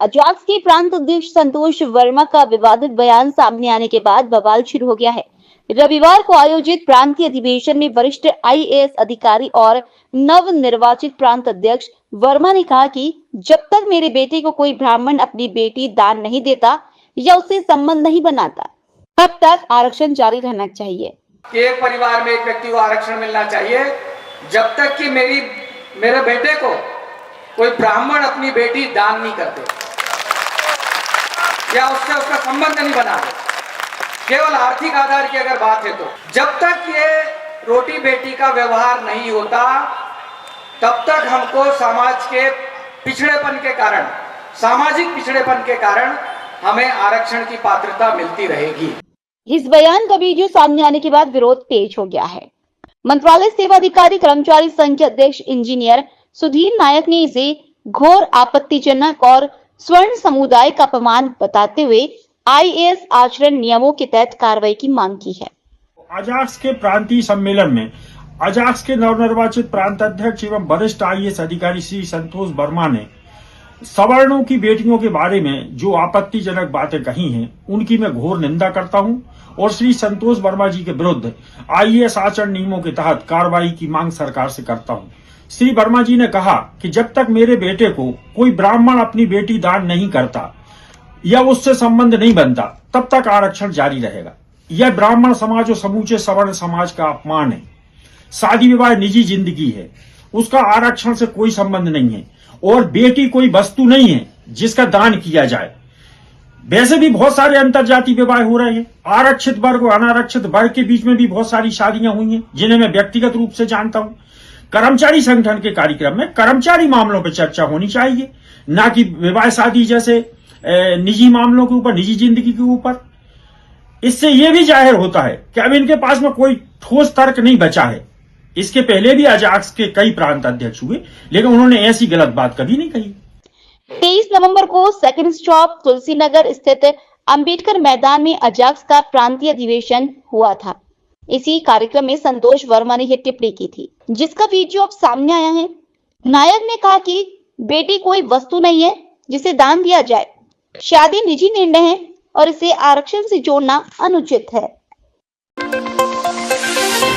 अजाक्स के प्रांत अध्यक्ष संतोष वर्मा का विवादित बयान सामने आने के बाद बवाल शुरू हो गया है। रविवार को आयोजित प्रांतीय अधिवेशन में वरिष्ठ आईएएस अधिकारी और नव निर्वाचित प्रांत अध्यक्ष वर्मा ने कहा कि जब तक मेरे बेटे को कोई ब्राह्मण अपनी बेटी दान नहीं देता या उससे संबंध नहीं बनाता, तब तक आरक्षण जारी रहना चाहिए। एक परिवार में एक व्यक्ति को आरक्षण मिलना चाहिए जब तक कि मेरे बेटे को कोई ब्राह्मण अपनी बेटी दान नहीं करते या उससे उसका संबंध नहीं बना दे। केवल आर्थिक आधार की अगर बात है तो जब तक ये रोटी बेटी का व्यवहार नहीं होता तब तक हमको समाज के पिछड़ेपन के कारण, सामाजिक पिछड़ेपन के कारण हमें आरक्षण की पात्रता मिलती रहेगी। इस बयान का वीडियो सामने आने के बाद विरोध तेज हो गया है। मंत्रालय सेवा अधिकारी कर्मचारी संघ के अध्यक्ष इंजीनियर सुधीर नायक ने इसे घोर आपत्तिजनक और स्वर्ण समुदाय का अपमान बताते हुए आईएएस आचरण नियमों के तहत कार्रवाई की मांग की है। अजाक्स के प्रांतीय सम्मेलन में अजाक्स के नवनिर्वाचित प्रांत अध्यक्ष एवं वरिष्ठ आईएएस अधिकारी श्री संतोष वर्मा ने सवर्णों की बेटियों के बारे में जो आपत्तिजनक बातें कही हैं, उनकी मैं घोर निंदा करता हूं और श्री संतोष वर्मा जी के विरुद्ध आईएएस आचरण नियमों के तहत कार्रवाई की मांग सरकार से करता हूं। श्री वर्मा जी ने कहा कि जब तक मेरे बेटे को कोई ब्राह्मण अपनी बेटी दान नहीं करता या उससे संबंध नहीं बनता, तब तक आरक्षण जारी रहेगा। यह ब्राह्मण समाज और समूचे सवर्ण समाज का अपमान है। शादी विवाह निजी जिंदगी है, उसका आरक्षण से कोई संबंध नहीं है और बेटी कोई वस्तु नहीं है जिसका दान किया जाए। वैसे भी बहुत सारे अंतरजातीय विवाह हो रहे हैं। आरक्षित वर्ग और अनारक्षित वर्ग के बीच में भी बहुत सारी शादियां हुई हैं, जिन्हें मैं व्यक्तिगत रूप से जानता हूं। कर्मचारी संगठन के कार्यक्रम में कर्मचारी मामलों पर चर्चा होनी चाहिए, ना कि विवाह शादी जैसे निजी मामलों के ऊपर, निजी जिंदगी के ऊपर। इससे यह भी जाहिर होता है कि अब इनके पास में कोई ठोस तर्क नहीं बचा है। इसके पहले भी अजाक्स के कई प्रांत अध्यक्ष हुए, लेकिन उन्होंने ऐसी गलत बात कभी नहीं कही। 23 नवंबर को सेकंड स्टॉप तुलसी नगर स्थित अंबेडकर मैदान में अजाक्स का प्रांतीय अधिवेशन हुआ था। इसी कार्यक्रम में संतोष वर्मा ने यह टिप्पणी की थी, जिसका वीडियो अब सामने आया है। नायक ने कहा कि बेटी कोई वस्तु नहीं है जिसे दान दिया जाए। शादी निजी निर्णय है और इसे आरक्षण से जोड़ना अनुचित है।